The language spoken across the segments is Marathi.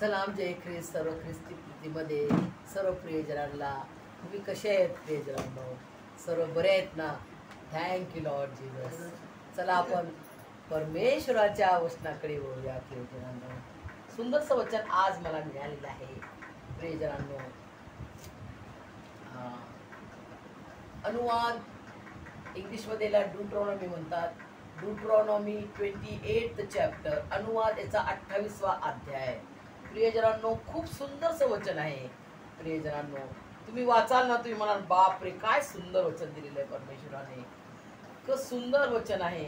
सलाम जय ख्रिस्त सर्व ख्रिस्ती प्रीतीमध्ये सर्व प्रियजनांना. तुम्ही कसे आहेत प्रियजनांनो? सर्व बरे आहेत ना? Thank you Lord Jesus. चला आपण परमेश्वराच्या वचनाकडे वळूया प्रियजनांनो. सुंदरसं वचन आज मला मिळालेलं आहे प्रियजनांनो. अनुवाद इंग्लिशमध्ये याला ड्यूट्रॉनॉमी म्हणतात. ड्यूट्रॉनॉमी 28th चॅप्टर, अनुवाद याचा 28वा अध्याय. प्रियजनांनो, खूप सुंदरसं वचन आहे प्रियजनांनो. तुम्ही वाचाल ना, तुम्ही म्हणाल बाप रे काय सुंदर वचन दिलेलं आहे परमेश्वराने. इतकं सुंदर वचन आहे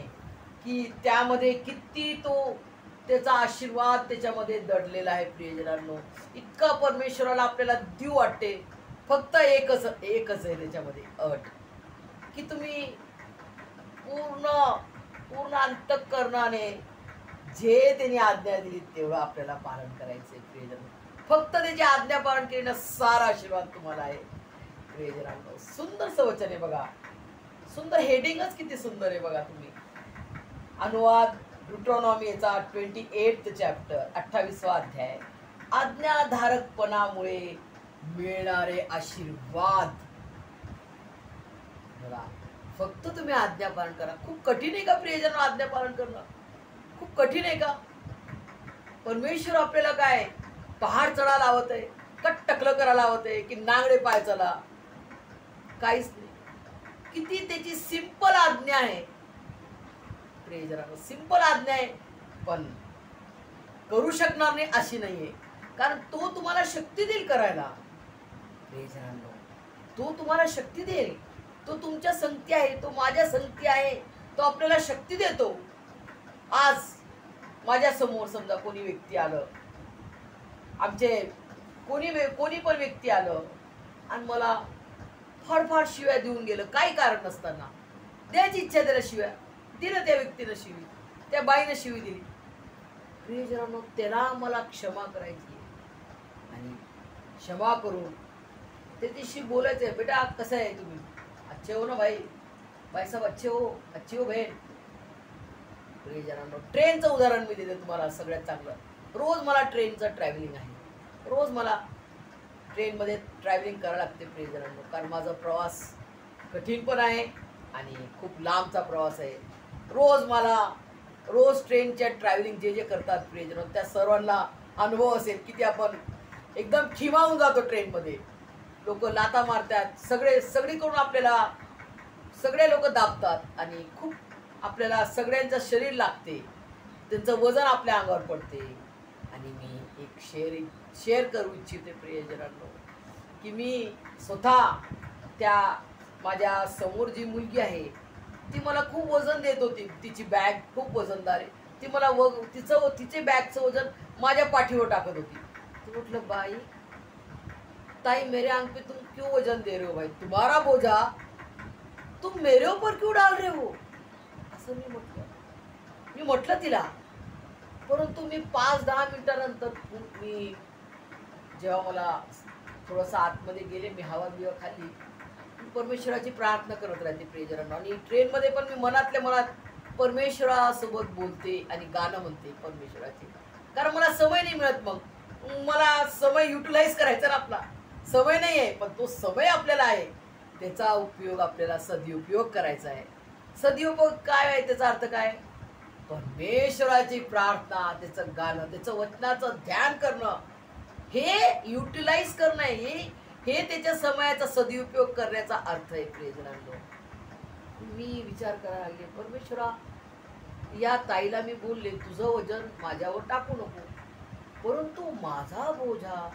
की त्यामध्ये किती तो त्याचा आशीर्वाद त्याच्यामध्ये दडलेला आहे प्रियजनांनो. इतका परमेश्वराला आपल्याला देऊ वाटते. फक्त एकच आहे त्याच्यामध्ये अट, की तुम्ही पूर्ण अंतःकरणाने जे त्यांनी आज्ञा दिली तेवढं आपल्याला पालन करायचंय प्रियजन. फक्त त्याची आज्ञा पालन केल्यानं सारा आशीर्वाद तुम्हाला आहे प्रियजनांनो. सुंदरसं वचन आहे बघा. सुंदर हेडिंगच किती सुंदर आहे बघा तुम्ही. अनुवाद ड्यूट्रॉनॉमी याचा 28th चॅप्टर, 28वा अध्याय. आज्ञाधारकपणामुळे मिळणारे आशीर्वाद. बघा, फक्त तुम्ही आज्ञा पालन करा. खूप कठीण आहे का प्रियजन आज्ञा पालन करणं? खूप कठीण आहे का? परमेश्वर आपल्याला काय पहाड चढा लावत आहे का टकलं करा लावत आहे की नांगडे पाय चला? काहीच नाही. किती त्याची सिंपल आज्ञा आहे प्रियजनांनो. सिंपल आज्ञा आहे, पण करू शकणार नाही अशी नाहीये. कारण तो तुम्हाला शक्ती देईल करायला प्रियजनांनो. तो तुम्हाला शक्ती देईल. तो तुमच्या संगती आहे, तो माझ्या संगती आहे. तो आपल्याला शक्ती देतो. आज माझ्या समोर समजा कोणी व्यक्ती आलं, आमचे कोणी पण व्यक्ती आलं आणि मला फार शिव्या देऊन गेलं, काही कारण नसताना. द्यायची इच्छा त्याला शिव्या दिलं, त्या व्यक्तीनं शिवी, त्या बाईनं शिवी दिली. प्रियजनांनो, त्याला मला क्षमा करायची आणि क्षमा करून त्याच्याशी बोलायचंय. बेटा कसं आहे तुम्ही? अच्छे हो ना भाई साहब, अच्छे हो बहन. प्रियजनांनो, ट्रेनचं उदाहरण मी देते तुम्हाला सगळ्यात चांगलं. रोज मला ट्रेनचं ट्रॅव्हलिंग आहे. रोज मला ट्रेनमध्ये ट्रॅव्हलिंग करावं लागते प्रियजनांनो. कारण माझा प्रवास कठीण पण आहे आणि खूप लांबचा प्रवास आहे. रोज ट्रेनच्या ट्रॅव्हलिंग जे करतात प्रियजनांनो, त्या सर्वांना अनुभव असेल की ते आपण एकदम खिमावून जातो ट्रेनमध्ये. लोक लाता मारतात, सगळीकडून आपल्याला सगळे लोक दाबतात आणि खूप आपल्याला सगळ्यांचं शरीर लागते, त्यांचं वजन आपल्या अंगावर पडते. आणि मी एक शेअर करू इच्छिते प्रियजनांनो, की मी स्वतः त्या माझ्या समोर जी मुलगी आहे ती मला खूप वजन देत होती. तिची बॅग खूप वजनदार आहे. ती मला तिचे बॅगचं वजन माझ्या पाठीवर टाकत होती. तर म्हटलं, बाई ताई, मेरे आंग पे तुम क्यों वजन दे रहे हो भाई? तुम्हारा बोझा तुम मेरे ऊपर क्यों डाल रहे हो? असं मी म्हटलं तिला. परंतु मी 5-10 मिनिटानंतर मी जेव्हा मला थोडंसं आतमध्ये गेले, मी हवा बिवा खाल्ली, परमेश्वराची प्रार्थना करत राहते प्रियजनांनो. आणि ट्रेनमध्ये पण मी मनातल्या मनात परमेश्वरासोबत बोलते आणि गाणं म्हणते परमेश्वराची. कारण मला समय नाही मिळत. मग मला समय युटिलाइज करायचा ना. आपला समय नाही आहे, पण तो समय आपल्याला आहे, त्याचा उपयोग आपल्याला सदुपयोग करायचा आहे. सदुपयोग काय आहे? त्याचा अर्थ काय? परमेश्वराची प्रार्थना, त्याचं गाणं, त्याचं वचनाचं ध्यान करणं, हे युटिलाइज करणं आहे. हे त्याच्या समयाचा सदुपयोग करण्याचा अर्थ आहे प्रियजनांनो. मी विचार करायला लागले, परमेश्वरा, या ताईला मी बोलले तुझं वजन माझ्यावर टाकू नको, परंतु माझा बोझा,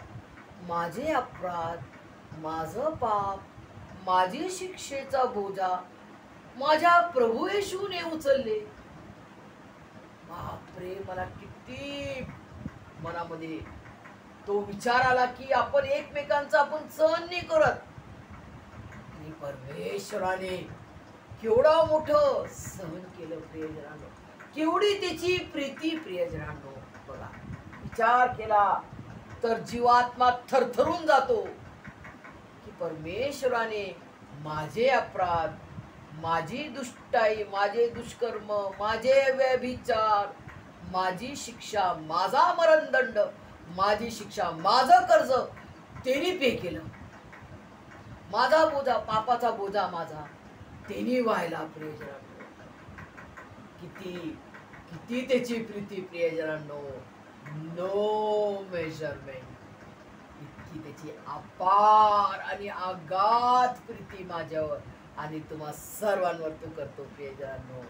माझे अपराध, माझं पाप, माझी शिक्षेचा बोझा माझ्या प्रभू येशूने उचलले. बापरे, मला किती मनामध्ये तो विचार आला की आपण एकमेकांचा आपण सहन नाही करत, आणि परमेश्वराने केवढं मोठं सहन केलं प्रियजनांनो. केवढी त्याची प्रीती प्रियजनांनो. बघा, विचार केला तर जीवात्मा थरथरून जातो की परमेश्वराने माझे अपराध, माझी दुष्टाई, माझे दुष्कर्म, माझे व्यभिचार, माझी शिक्षा, माझा मरणदंड, माझी शिक्षा, माझं कर्ज त्यांनी पे केलं, माझा बोजा, पापाचा बोजा माझा त्यांनी व्हायला. प्रियजनांनो, किती किती त्याची प्रीती प्रियजनांनो, नो मेजरमेंट. इतकी त्याची अपार आणि अगाध प्रीती माझ्यावर आणि तुम्हा सर्वांवर तो करतो. प्रियजनांनो,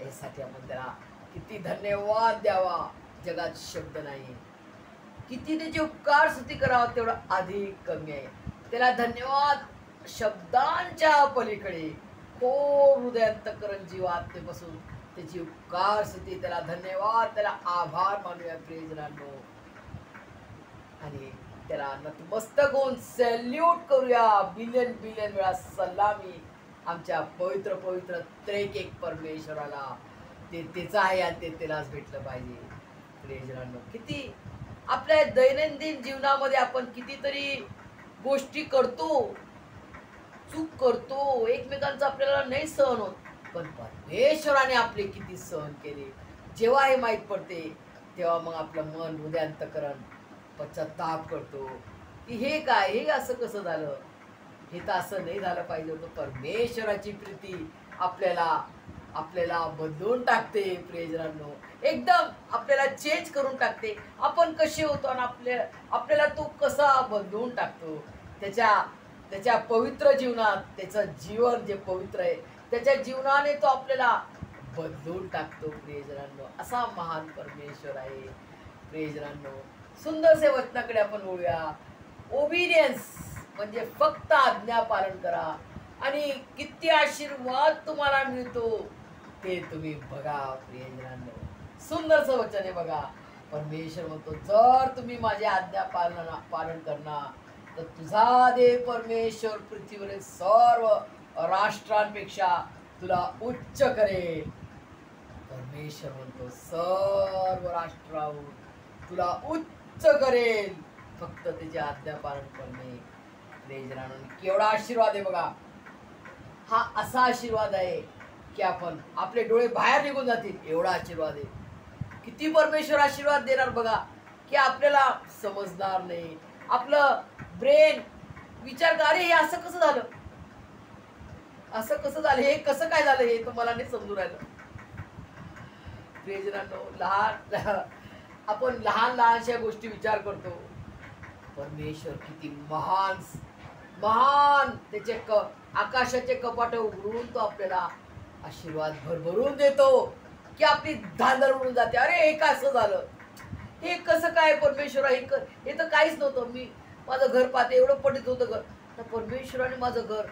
यासाठी आपण त्याला किती धन्यवाद द्यावा, जगात शब्द नाही. किती त्याचे उपकार स्तुती करावं तेवढं अधिक कमी आहे. त्याला धन्यवाद शब्दांच्या पलीकडे खोल हृदयांतकरण जीवात्मेपासून त्याची उपकार स्तुती, त्याला धन्यवाद, त्याला आभार मानूया प्रियजनांनो. आणि त्याला नतमस्तक होऊन सॅल्यूट करूया. बिलियन बिलियन वेळा सलामी आमच्या पवित्र पवित्र त्रेक एक परमेश्वराला. ते त्याचं आहे आणि ते त्यालाच भेटलं पाहिजे. प्रियजनांनो, किती आपल्या दैनंदिन जीवनामध्ये आपण कितीतरी गोष्टी करतो, चूक करतो, एकमेकांचा आपल्याला नाही सहन होत, पण परमेश्वराने आपले किती सहन केले. जेव्हा हे माहीत पडते तेव्हा मग आपलं मन हृदयांतकरण पश्चाताप करतो की हे काय, हे असं कसं झालं, हे तर असं नाही झालं पाहिजे होतं. परमेश्वराची प्रीती आपल्याला बदलून टाकते. प्रियजनांनो, एकदम आपल्याला चेंज करून टाकते. आपण कसे होतो आणि आपल्याला तो कसा बदलून टाकतो. त्याच्या पवित्र जीवनात, त्याचं जीवन जे पवित्र आहे त्याच्या जीवनाने तो आपल्याला बदलून टाकतो. प्रियजनांनो, असा महान परमेश्वर आहे. प्रियजनांनो, सुंदरसे वचनाकडे आपण वळूया. ओबिडियन्स म्हणजे फक्त आज्ञा पालन करा आणि किती आशीर्वाद तुम्हाला मिळतो ते तुम्ही बघा. प्रियजनांनो, सुंदरचं वचन आहे बघा. परमेश्वर म्हणतो, जर तुम्ही माझ्या आज्ञा पालन करणार तर तुझा देव परमेश्वर पृथ्वीवरील सर्व राष्ट्रांपेक्षा तुला उच्च करेल. परमेश्वर म्हणतो, सर्व राष्ट्राहून तुला उच्च करेल, फक्त त्याची आज्ञा पालन करणे. प्रियजनांनो, केवढा आशीर्वाद आहे बघा. हा असा आशीर्वाद आहे की आपले डोळे बाहेर निघून जातील एवढा आशीर्वाद आहे. किती परमेश्वर आशीर्वाद देणार बघा, की आपल्याला समजणार नाही. आपलं ब्रेन विचार, अरे हे असं कसं झालं, असं कसं झालं, हे कसं काय झालं, हे तुम्हाला नाही समजून राहिलं. प्रियजनांनो, आपण लहान लहानशा गोष्टी विचार करतो. परमेश्वर किती महान महान, त्याचे आकाशाचे कपाट उघडून तो आपल्याला आशीर्वाद भरभरून देतो की आपली धांदल उडून जाते. अरे हे कसं झालं, हे कसं काय परमेश्वरा, हे तर काहीच नव्हतं. मी माझं घर पाहते, एवढं पडीत होतं घर, तर परमेश्वराने माझं घर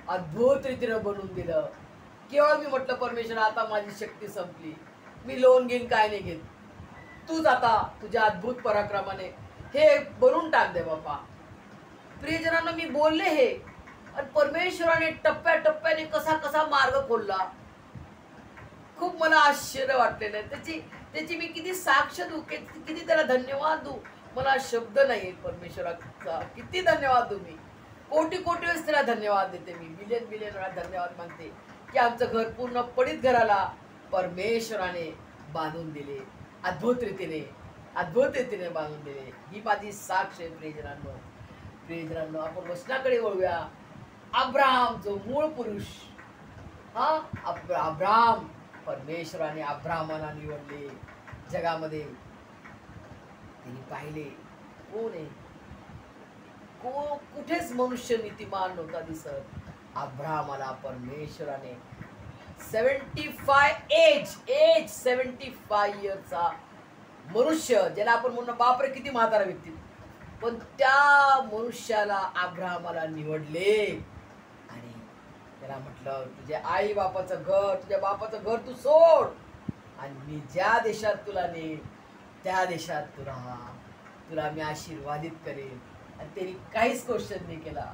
अद्भुत रीतीनं बनवून दिलं. केवळ मी म्हटलं, परमेश्वर आता माझी शक्ती संपली, मी लोन घेईन काय नाही घेत, तूच आता तुझ्या अद्भुत पराक्रमाने हे बनवून टाक दे बापा. प्रियजनांना मी बोलले हे, आणि परमेश्वराने टप्प्याटप्प्याने कसा कसा मार्ग खोलला. खूप मला आश्चर्य वाटलेलं आहे. त्याची मी किती साक्ष देऊ, किती त्याला धन्यवाद देऊ, मला शब्द नाही. परमेश्वराचा किती धन्यवाद देऊ मी. कोटी कोटी वेळेस त्याला धन्यवाद देते मी. बिलियन बिलियन वेळा धन्यवाद मानते की आमचं घर पूर्ण पडीत घराला परमेश्वराने बांधून दिले, अद्भुत रीतीने बांधून दिले. ही माझी साक्ष आहे. प्रियजनांनो, आपण वचनाकडे वळूया. अब्राहम जो मूळ पुरुष, अब्राहम, परमेश्वराने अब्राहमाला निवडले जगामध्ये. तिने पाहिले कोण आहे, कुठेच मनुष्य नीतिमान नव्हता दिसत. अब्राहमाला परमेश्वराने 75 इयरचा मनुष्य, ज्याला आपण म्हणून बापरे किती म्हातारा व्यक्ती, पण त्या मनुष्याला अब्राहमाला निवडले आणि त्याला म्हटलं, तुझ्या आई बापाचं घर, तुझ्या बापाचं घर तू सोड आणि मी ज्या देशात तुला नेईन त्या देशात तू राहा, तुला मी आशीर्वादित करेन. आणि त्यांनी काहीच क्वेश्चन नाही केला.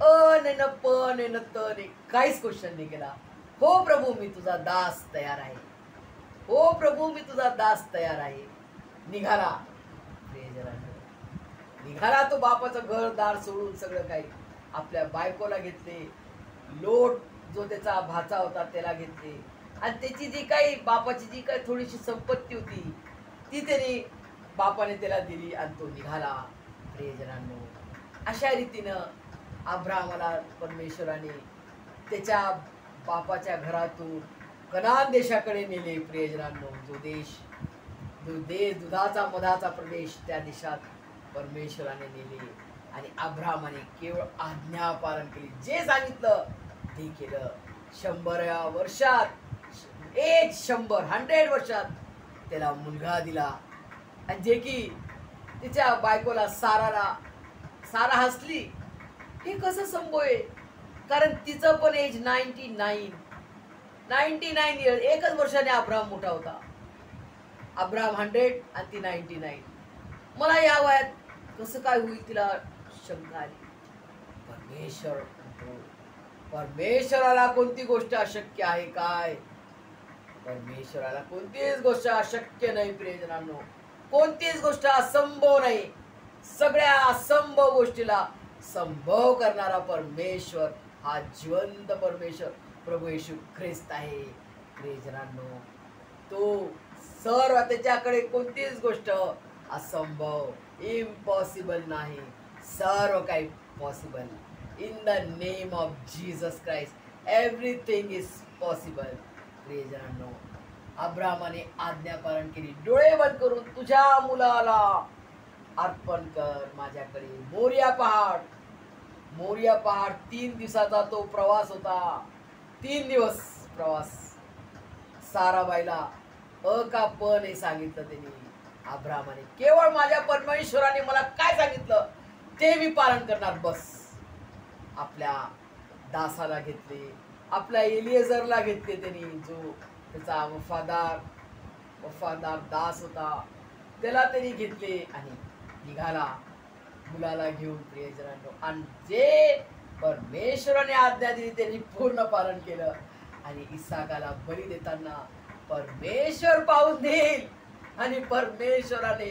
नाही न प नाही न त नाही, काहीच क्वेश्चन नाही केला. हो प्रभू, मी तुझा दास तयार आहे. हो प्रभू, मी तुझा दास तयार आहे. निघाला. निघाला तो बापाचं घरदार सोडून सगळं काही. आपल्या बायकोला घेतले, लोट जो त्याचा भाचा होता त्याला घेतले, आणि त्याची जी काही बापाची जी काही थोडीशी संपत्ती होती ती त्याने बापाने त्याला दिली आणि तो निघाला. प्रियजनांनो, अशा रीतीनं अब्राहमाला परमेश्वराने त्याच्या बापाच्या घरातून कनान देशाकडे नेले. प्रियजनांनो, जो देश दुधाचा मधाचा प्रदेश, त्या देशात परमेश्वराने नेले. आणि अब्राहमाने केवळ आज्ञा पालन केली, जे सांगितलं ते केलं. 100 वर्षात 100 वर्षात त्याला मुलगा दिला. आणि जे की तिच्या बायकोला सारा हसली. हे कसं संभव आहे? कारण तिचं पण एज 99 इयर्स. एकच वर्षाने अब्राहम मोठा होता. अब्राहम 100 आणि ती 99. मला या वयात कसं काय होईल, तिला शंका आली. परमेश्वराला कोणती गोष्ट अशक्य आहे काय? परमेश्वराला कोणतीच गोष्ट अशक्य नाही. प्रियजनांनो, कोणतीच गोष्ट असंभव नाही. सगळ्या असंभव गोष्टीला संभव करणारा परमेश्वर हा जिवंत परमेश्वर प्रभू येशू ख्रिस्त आहे. प्रियजनांनो, तो सर्व, त्याच्याकडे कोणतीच गोष्ट असंभव, इम्पॉसिबल नाही. सर्व काही possible. In the name of Jesus Christ everything is possible. प्रियजनांनो, अब्राहमाने आज्ञा पालन केली. डोळे बंद करून तुझ्या मुलाला अर्पण कर माझ्याकडे. मोरिया पहाड 3 दिवसाचा तो प्रवास होता. 3 दिवस प्रवास. साराबाईला का पण हे सांगितलं त्यांनी. अब्राहमाने केवळ माझ्या परमेश्वराने मला काय सांगितलं ते मी पालन करणार, बस. आपल्या दासाला घेतले, आपल्या एलिएझरला घेतले त्यांनी, जो त्याचा वफादार दास होता, त्याला त्यांनी घेतले आणि निघाला मुलाला घेऊन. प्रियजनांनो, आणि जे परमेश्वराने आज्ञा दिली त्यांनी पूर्ण पालन केलं. आणि इसाकाला बली देताना परमेश्वर पाहून देईल. आणि परमेश्वराने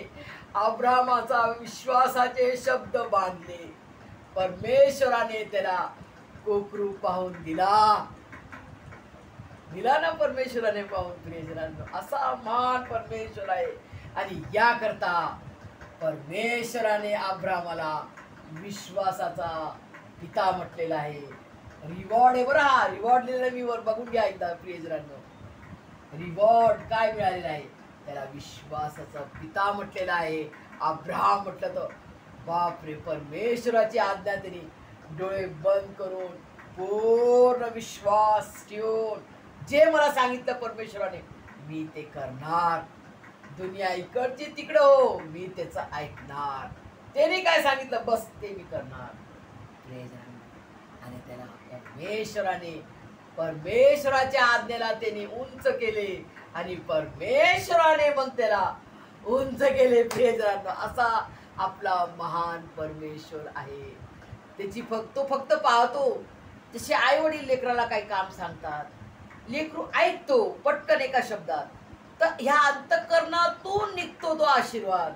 अब्राहमाचा विश्वासाचे शब्द बांधले. परमेश्वराने त्याला कोकरू पाहून दिला ना, परमेश्वराने पाहून. प्रियजनांनो, असा महान परमेश्वर आहे. आणि याकरता परमेश्वराने अब्राहमाला विश्वासाचा पिता म्हटलेला आहे. रिवॉर्ड आहे बरं, हा रिवॉर्ड लिहिलेला मी वर बघून घ्या एकदा. प्रियजनांनो, रिवॉर्ड काय मिळालेला आहे? त्याला विश्वासाचा पिता म्हटलेला आहे. अब्राहम म्हटलं तर बापरे, परमेश्वराची आज्ञा त्यांनी डोळे बंद करून पूर्ण विश्वास ठेवून, जे मला सांगितलं परमेश्वराने मी ते करणार. दुनिया इकडची तिकडं हो, मी त्याचं ऐकणार. त्याने काय सांगितलं बस ते मी करणार. आणि त्याला परमेश्वराच्या आज्ञेला त्यांनी उंच केले. आणि परमेश्वराने मग त्याला उंच केले. प्रियजनांनो, असा आपला महान परमेश्वर आहे. त्याची फक्त पाहतो. जसे आई वडील लेकराला काही काम सांगतात, लेकरू ऐकतो पटकन एका शब्दात. तर ह्या अंतःकरणातून निघतो तो आशीर्वाद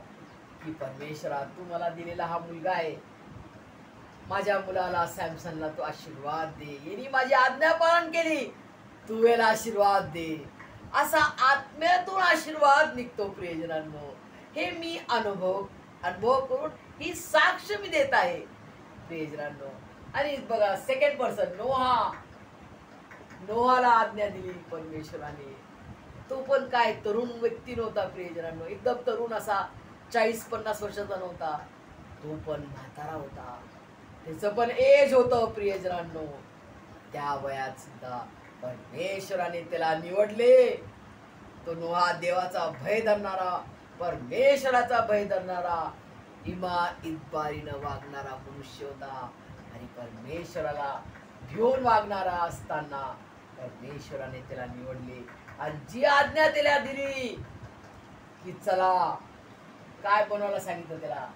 की परमेश्वरा, तू मला दिलेला हा मुलगा आहे, माझ्या मुलाला सॅमसनला तू आशीर्वाद दे. यांनी माझी आज्ञा पालन केली, तू याला आशीर्वाद दे. असा आत्म्यातून आशीर्वाद निघतो. प्रियजनांनो, हे मी अनुभव करून ही साक्ष मी देत आहे. प्रियजनांनो, आणि बघा सेकंड पर्सन नोहाला आज्ञा दिली परमेश्वराने. तो पण काय तरुण व्यक्ती नव्हता. प्रियजनांनो, एकदम तरुण असा 40-50 वर्षाचा नव्हता. तो पण म्हातारा होता. त्याचं पण एज होतं. प्रियजनांनो, त्या वयात सुद्धा परमेश्वराने त्याला निवडले. तो नोहा देवाचा भय धरणारा, परमेश्वराचा भय धरणारा, इमानदारीनं वागणारा मनुष्य होता. आणि परमेश्वराला घेऊन वागणारा असताना परमेश्वराने त्याला निवडले. आणि जी आज्ञा त्याला दिली की चला, काय बनवायला सांगितलं त्याला,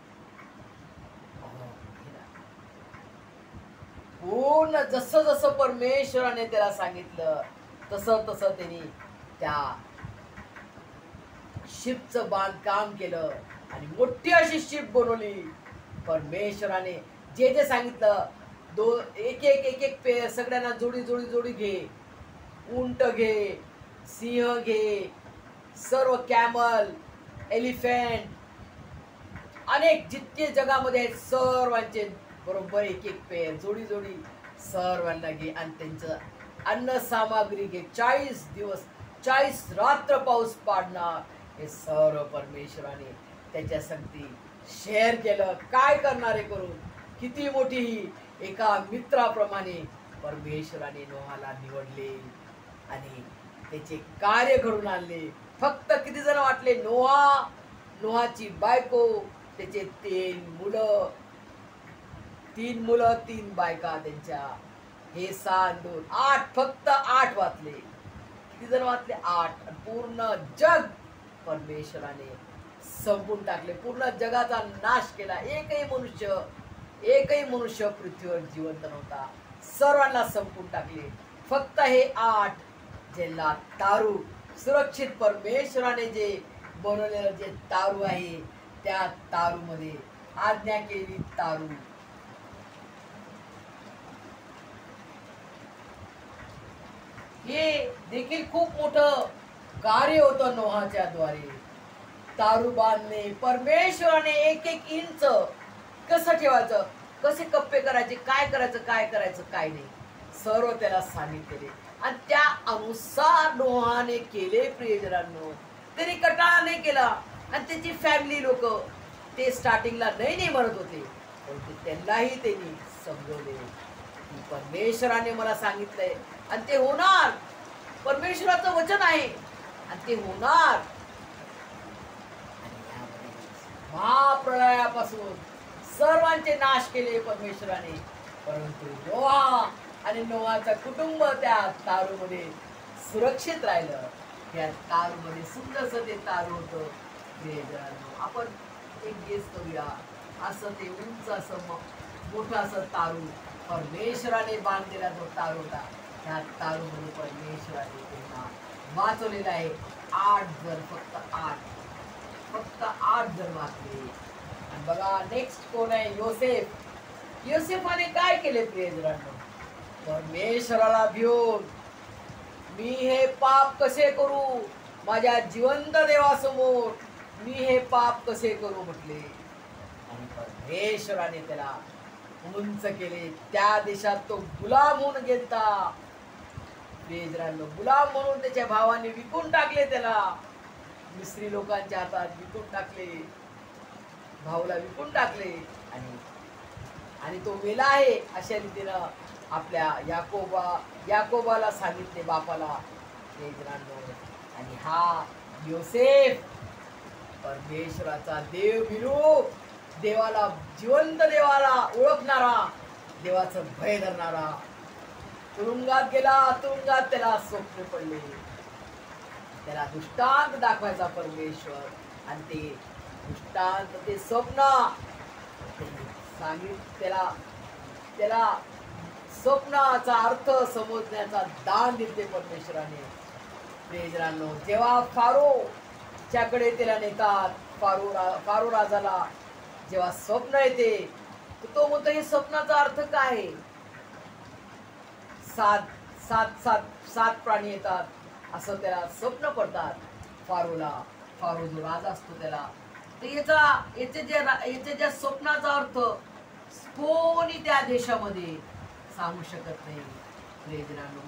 पूर्ण जसं परमेश्वराने त्याला सांगितलं तसं त्यांनी त्या शिपचं बांधकाम केलं. आणि मोठी अशी शिप बनवली. परमेश्वराने जे सांगितलं, एक सगळ्यांना जोडी घे. उंट घे, सिंह घे, सर्व कॅमल, एलिफंट, अनेक जितके जगामध्ये आहेत सर्वांचे बरोबर एक एक पेर जोडी जोडी सर्वांना घे आणि त्यांचं अन्न सामग्री घे. 40 दिवस 40 रात्र पाऊस पाडणार हे सर्व परमेश्वराने त्याच्यासाठी शेअर केलं. काय करणार आहे करून किती मोठी एका मित्राप्रमाणे परमेश्वराने नोहाला निवडले आणि त्याचे कार्य घडून आणले. फक्त किती जण वाटले नोहाची बायको, त्याचे 3 मुलं 3 बायका त्यांच्या, हे 6 2 8 फक्त 8 वाचले. किती जण वाचले 8. पूर्ण जग परमेश्वराने संपून टाकले. पूर्ण जगाचा नाश केला. एकही मनुष्य पृथ्वीवर जिवंत नव्हता. सर्वांना संपून टाकले. फक्त हे 8 ज्यांना तारू सुरक्षित परमेश्वराने जे बनवलेलं जे तारू आहे त्या तारूमध्ये आज्ञा केली. तारू हे देखील खूप मोठं कार्य होतं नोहाच्या द्वारे. तारू बांधणे परमेश्वराने एक इंच कसं ठेवायचं, कसे कप्पे करायचे, काय करायचं काय नाही सर्व त्याला सांगितलेले आणि त्या अनुसार नोहाने केले. प्रियजनांनो, त्यांनी कटाळा नाही केला आणि त्याची फॅमिली लोक ते स्टार्टिंगला नाही म्हणत होते, परंतु त्यांनाही त्यांनी समजवले की परमेश्वराने मला सांगितलंय आणि ते होणार. परमेश्वराचं वचन आहे आणि ते होणार. महाप्रलयापासून सर्वांचे नाश केले परमेश्वराने, परंतु नोहा आणि नोहाचं कुटुंब त्या तारूमध्ये सुरक्षित राहिलं. त्या तारूमध्ये सुंदरसं ते तारू होतं. आपण एक गेस करूया. असं ते उंच असं मोठं असं तारू परमेश्वराने बांधलेला जो तारू होता, त्या तारूमध्ये परमेश्वराने त्यांना वाचवलेला आहे. 8 जण, फक्त 8 जण वाचले. आणि बघा नेक्स्ट कोण आहे? योसेफ. योसेफाने काय केले प्रियजनांनो? परमेश्वराला भिवून मी हे पाप कसे करू, माझ्या जिवंत देवासमोर मी हे पाप कसे करू म्हटले आणि परमेश्वराने त्याला उंच केले. त्या देशात तो गुलाम होऊन गेलता. प्रियजनांनो, गुलाम म्हणून त्याच्या भावाने विकून टाकले. त्याला मिस्री लोकांच्या हातात विकून टाकले, भाऊला विकून टाकले आणि तो मेला आहे अशा रीतीनं आपल्या याकोबाला सांगितले बापाला. आणि हा योसेफ परमेश्वराचा देव विरूप, देवाला जिवंत देवाला ओळखणारा, देवाचं भय धरणारा, तुरुंगात गेला. तुरुंगात त्याला स्वप्न पडले. त्याला दृष्टांत दाखवायचा परमेश्वर आणि ते दृष्टांत ते स्वप्न सांगित त्याला स्वप्नाचा अर्थ समजण्याचा दान दिले परमेश्वराने. प्रियजनांनो, जेव्हा फारोच्याकडे त्याला नेतात, फारो राजाला जेव्हा स्वप्न येते तो म्हणतो हे स्वप्नाचा अर्थ काय आहे? 7 प्राणी येतात असं त्याला स्वप्न पडतात फारोला. फारो जो राजा असतो त्याला याचे ज्या स्वप्नाचा अर्थ कोणी त्या देशामध्ये सांगू शकत नाही. प्रियजनांनो,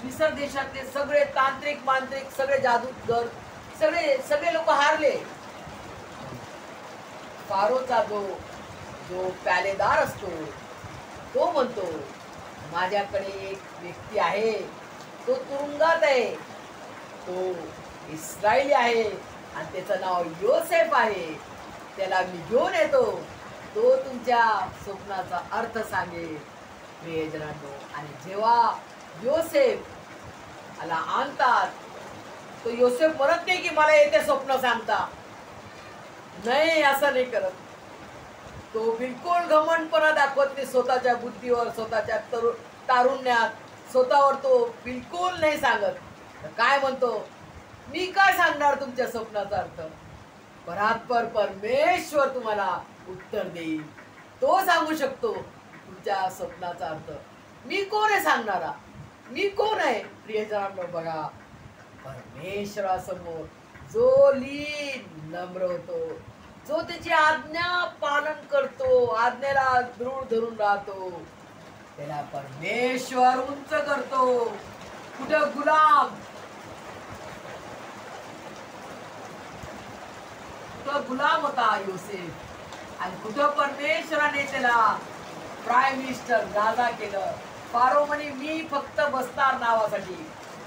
मिसर देशातले सगळे तांत्रिक मांत्रिक सगळे जादूगर सगळे लोक हारले. फारोचा जो पॅलेदार असतो तो म्हणतो माझ्याकडे एक व्यक्ती आहे, तो तुरुंगात आहे, तो इस्रायली आहे आणि त्याचं नाव योसेफ आहे. त्याला मी घेऊन येतो, तो तुमच्या स्वप्नाचा अर्थ सांगेल. प्रियजनांनो, आणि जेव्हा योसेफ आला आणतात, तो योसेफ म्हणत नाही की मला येते स्वप्न सांगता, नाही असं नाही करत. तो बिलकुल घमंडपणा दाखवत नाही स्वतःच्या बुद्धीवर, स्वतःच्या तारुण्यात, स्वतःवर तो बिलकुल नाही सांगत. काय म्हणतो, मी काय सांगणार तुमच्या स्वप्नाचा अर्थ, परात्पर परमेश्वर तुम्हाला उत्तर देईल, तो सांगू शकतो तुमच्या स्वप्नाचा अर्थ. मी कोण आहे सांगणारा, मी कोण आहे? प्रियजनांनो, बघा परमेश्वरासमोर जो लीन नम्र होतो, जो त्याची आज्ञा पालन करतो, आज्ञेला दृढ धरून राहतो, त्याला परमेश्वर उंच करतो. कुठं गुलाम होता योसेफ, आणि कुठं परमेश्वराने त्याला प्राईम मिनिस्टर राजा केलं. फारो म्हणे मी फक्त बसणार नावासाठी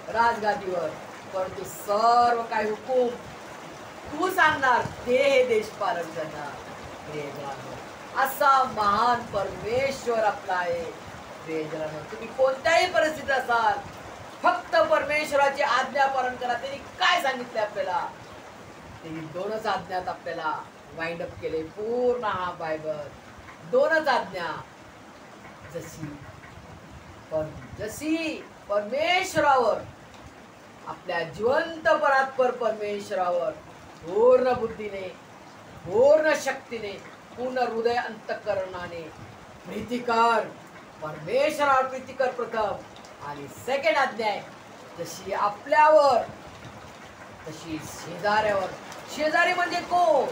राजगादीवर, परंतु सर्व काही हुकूम तू सांगणार ते हे देश पालन करणार. असा महान परमेश्वर आपला आहे. तुम्ही कोणत्याही परिस्थितीत असाल, फक्त परमेश्वराची आज्ञा पालन करा. त्यांनी काय सांगितले आपल्याला? त्यांनी 2च आज्ञात आपल्याला वाइंड अप केले. पूर्ण हा बायबल 2च आज्ञा. जशी परमेश्वरावर, आपल्या जिवंत परात्पर परमेश्वरावर पूर्ण बुद्धीने, पूर्ण शक्तीने, पूर्ण हृदय अंतःकरणाने प्रीती कर. परमेश्वरावर प्रीती कर प्रथम, आणि सेकंड आज्ञा आहे जशी आपल्यावर तशी शेजाऱ्यावर. शेजारी म्हणजे कोण?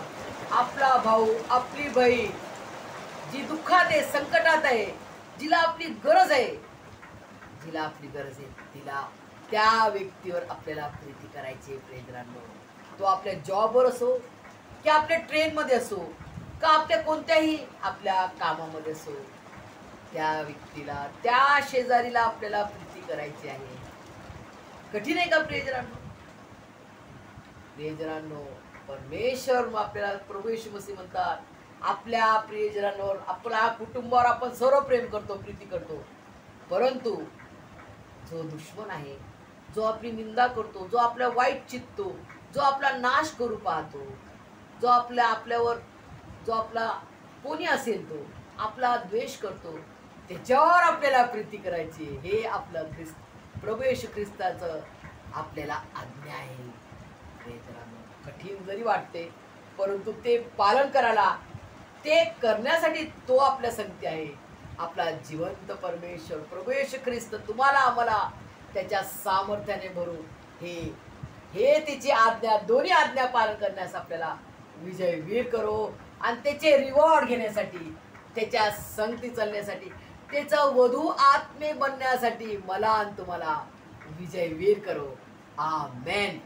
आपला भाऊ, आपली बहीण, जी दुःखात आहे, संकटात आहे, जिला आपली गरज आहे, तिला, त्या व्यक्तीवर आपल्याला प्रीती करायची. प्रेजरांनो, तो आपल्या जॉबवर असो, की आपल्या ट्रेनमध्ये असो, का आपल्या कोणत्याही आपल्या कामामध्ये असो, त्या व्यक्तीला, त्या शेजारीला आपल्याला प्रीती करायची आहे. कठीण आहे का प्रेजरांनो? प्रियजनांनो, परमेश्वर आपल्याला प्रभू येशू मसीह म्हणतात, आपल्या प्रियजनांवर, आपल्या कुटुंबावर आपण सर्व प्रेम करतो, प्रीती करतो, परंतु जो दुश्मन आहे, जो आपली निंदा करतो, जो आपल्या वाईट चित्तो, जो आपला नाश करू पाहतो, जो आपल्यावर जो आपला कोणी असेल तो आपला द्वेष करतो, त्याच्यावर आपल्याला प्रीती करायची. हे आपलं प्रभू येशू ख्रिस्ताचं आपल्याला आज्ञा आहे. कठीण जरी वाटते, परंतु ते पालन करायला, ते करण्यासाठी तो आपल्या संगती आहे. आपला जिवंत परमेश्वर प्रभू येशू ख्रिस्त तुम्हाला आम्हाला त्याच्या सामर्थ्याने भरून हे तिची आज्ञा, दोन्ही आज्ञा पालन करण्यास आपल्याला विजयवीर करो. आणि त्याचे रिवॉर्ड घेण्यासाठी, त्याच्या संगती चालण्यासाठी, त्याचा वधू आत्मे बनण्यासाठी मला आणि तुम्हाला विजयवीर करो. आमेन.